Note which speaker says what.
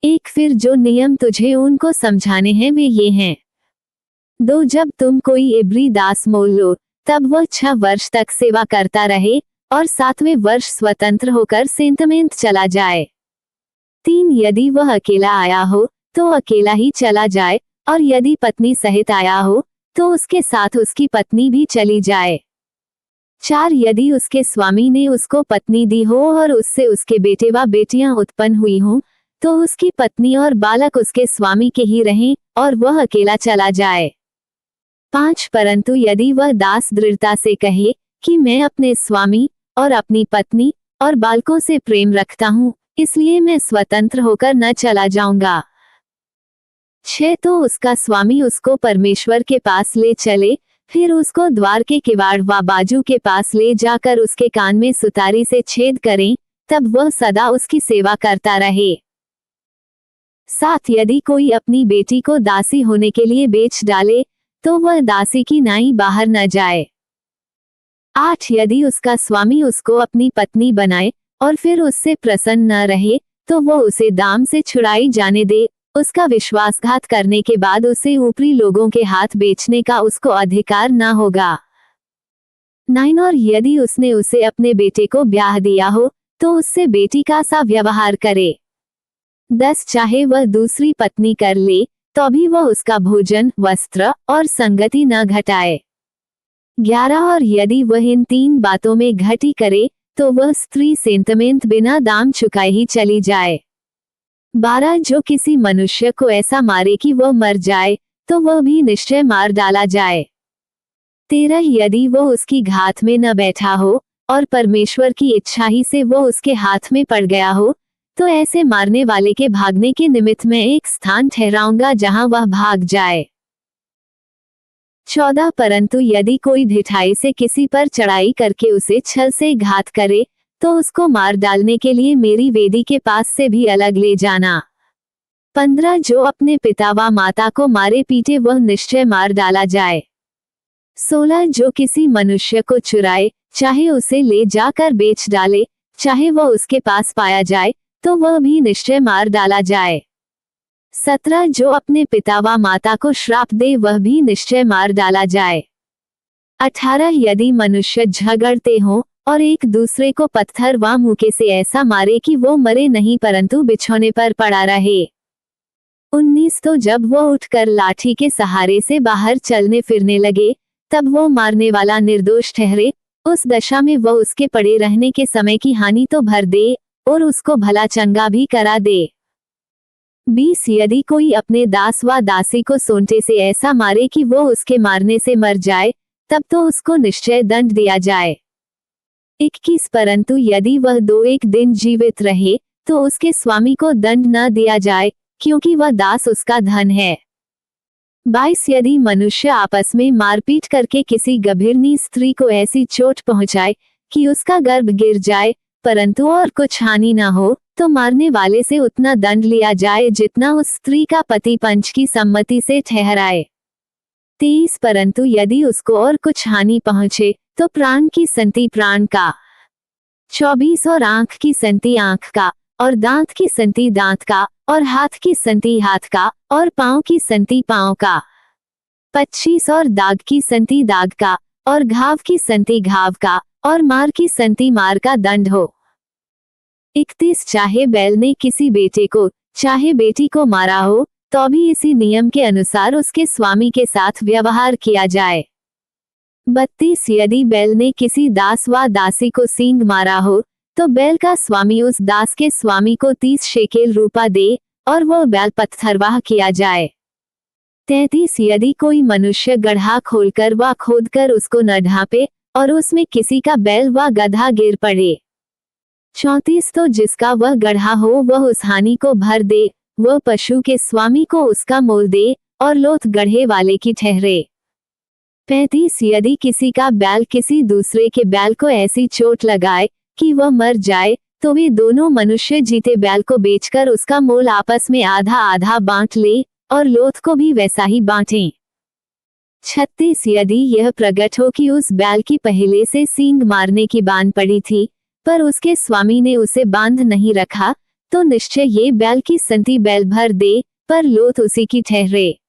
Speaker 1: एक फिर जो नियम तुझे उनको समझाने हैं वे ये हैं। 2 जब तुम कोई इब्री दास मोल लो तब वह 6 वर्ष तक सेवा करता रहे और 7वें वर्ष स्वतंत्र होकर सेंतमेंत चला जाए। 3 यदि वह अकेला आया हो तो अकेला ही चला जाए, और यदि पत्नी सहित आया हो तो उसके साथ उसकी पत्नी भी चली जाए। 4 यदि उसके स्वामी ने उसको पत्नी दी हो और उससे उसके बेटे व बेटियां उत्पन्न हुई हों तो उसकी पत्नी और बालक उसके स्वामी के ही रहें और वह अकेला चला जाए। 5 परंतु यदि वह दास दृढ़ता से कहे कि मैं अपने स्वामी और अपनी पत्नी और बालकों से प्रेम रखता हूँ, इसलिए मैं स्वतंत्र होकर न चला जाऊंगा। 6 तो उसका स्वामी उसको परमेश्वर के पास ले चले, फिर उसको द्वार के किवाड़ व बाजू के पास ले जाकर उसके कान में सुतारी से छेद करें, तब वह सदा उसकी सेवा करता रहे। 7 यदि कोई अपनी बेटी को दासी होने के लिए बेच डाले तो वह दासी की नाई बाहर न जाए। 8 यदि उसका स्वामी उसको अपनी पत्नी बनाए और फिर उससे प्रसन्न न रहे तो वह उसे दाम से छुड़ाई जाने दे, उसका विश्वासघात करने के बाद उसे ऊपरी लोगों के हाथ बेचने का उसको अधिकार न होगा। 9 और यदि उसने उसे अपने बेटे को ब्याह दिया हो तो उससे बेटी का सा व्यवहार करे। 10 चाहे वह दूसरी पत्नी कर ले तो भी वह उसका भोजन, वस्त्र और संगति न घटाए। 11 और यदि वह इन 3 बातों में घटी करे तो वह स्त्री सेंतमेंत बिना दाम चुकाए ही चली जाए। 12 जो किसी मनुष्य को ऐसा मारे कि वह मर जाए तो वह भी निश्चय मार डाला जाए। 13 यदि वह उसकी घात में न बैठा हो और परमेश्वर की इच्छा ही से वह उसके हाथ में पड़ गया हो तो ऐसे मारने वाले के भागने के निमित्त मैं एक स्थान ठहराऊंगा जहां वह भाग जाए। 14 परंतु यदि कोई ढिठाई से किसी पर चढ़ाई करके उसे छल से घात करे तो उसको मार डालने के लिए मेरी वेदी के पास से भी अलग ले जाना। 15 जो अपने पिता व माता को मारे पीटे वह निश्चय मार डाला जाए। 16 जो किसी मनुष्य को चुराए, चाहे उसे ले जाकर बेच डाले, चाहे वह उसके पास पाया जाए तो वह भी निश्चय मार डाला जाए। 17 जो अपने पिता व माता को श्राप दे वह भी निश्चय मार डाला जाए। 18 यदि मनुष्य झगड़ते हों और एक दूसरे को पत्थर व मुक्के से ऐसा मारे कि वो मरे नहीं परंतु बिछौने पर पड़ा रहे। 19 तो जब वो उठकर लाठी के सहारे से बाहर चलने फिरने लगे तब वो मारने वाला निर्दोष ठहरे, उस दशा में वह उसके पड़े रहने के समय की हानि तो भर दे और उसको भला चंगा भी करा दे। 20 यदि कोई अपने दास व दासी को सोंटे से ऐसा मारे कि वो उसके मारने से मर जाए तब तो उसको निश्चय दंड दिया जाए। 21 परंतु यदि वह 2-1 दिन जीवित रहे तो उसके स्वामी को दंड न दिया जाए, क्योंकि वह दास उसका धन है। 22 यदि मनुष्य आपस में मारपीट करके किसी गभीरनी स्त्री को ऐसी चोट पहुंचाए कि उसका गर्भ गिर जाए परंतु और कुछ हानि न हो तो मारने वाले से उतना दंड लिया जाए जितना उस स्त्री का पति पंच की सम्मति से ठहराए। 23 परंतु यदि उसको और कुछ हानि पहुंचे तो प्राण की संति प्राण का। 24 और आंख की संति आंख का, और दांत की संति दांत का, और हाथ की संति हाथ का, और पांव की संति पांव का। 25 और दाग की संति दाग का, और घाव की संति घाव का, और मार की संति मार का दंड हो। 31 चाहे बैल ने किसी बेटे को चाहे बेटी को मारा हो तो भी इसी नियम के अनुसार उसके स्वामी के साथ व्यवहार किया जाए। 32 यदि बैल ने किसी दास व दासी को सींग मारा हो तो बैल का स्वामी उस दास के स्वामी को 30 शेकेल रूपा दे और वह बैल पत्थरवाह किया जाए। 33 यदि कोई मनुष्य गड्ढा खोलकर व खोदकर उसको न ढांपे और उसमें किसी का बैल व गधा गिर पड़े। 34 तो जिसका वह गड्ढा हो वह उस हानि को भर दे, वह पशु के स्वामी को उसका मोल दे और लोथ गड्ढे वाले की ठहरे। 35 यदि किसी का बैल किसी दूसरे के बैल को ऐसी चोट लगाए कि वह मर जाए तो वे दोनों मनुष्य जीते बैल को बेचकर उसका मोल आपस में आधा आधा बांट ले और लोथ को भी वैसा ही बांटें। 36 यदि यह प्रकट हो कि उस बैल की पहले से सींग मारने की बांध पड़ी थी पर उसके स्वामी ने उसे बांध नहीं रखा तो निश्चय ये बैल की संति बैल भर दे, पर लोथ उसी की ठहरे।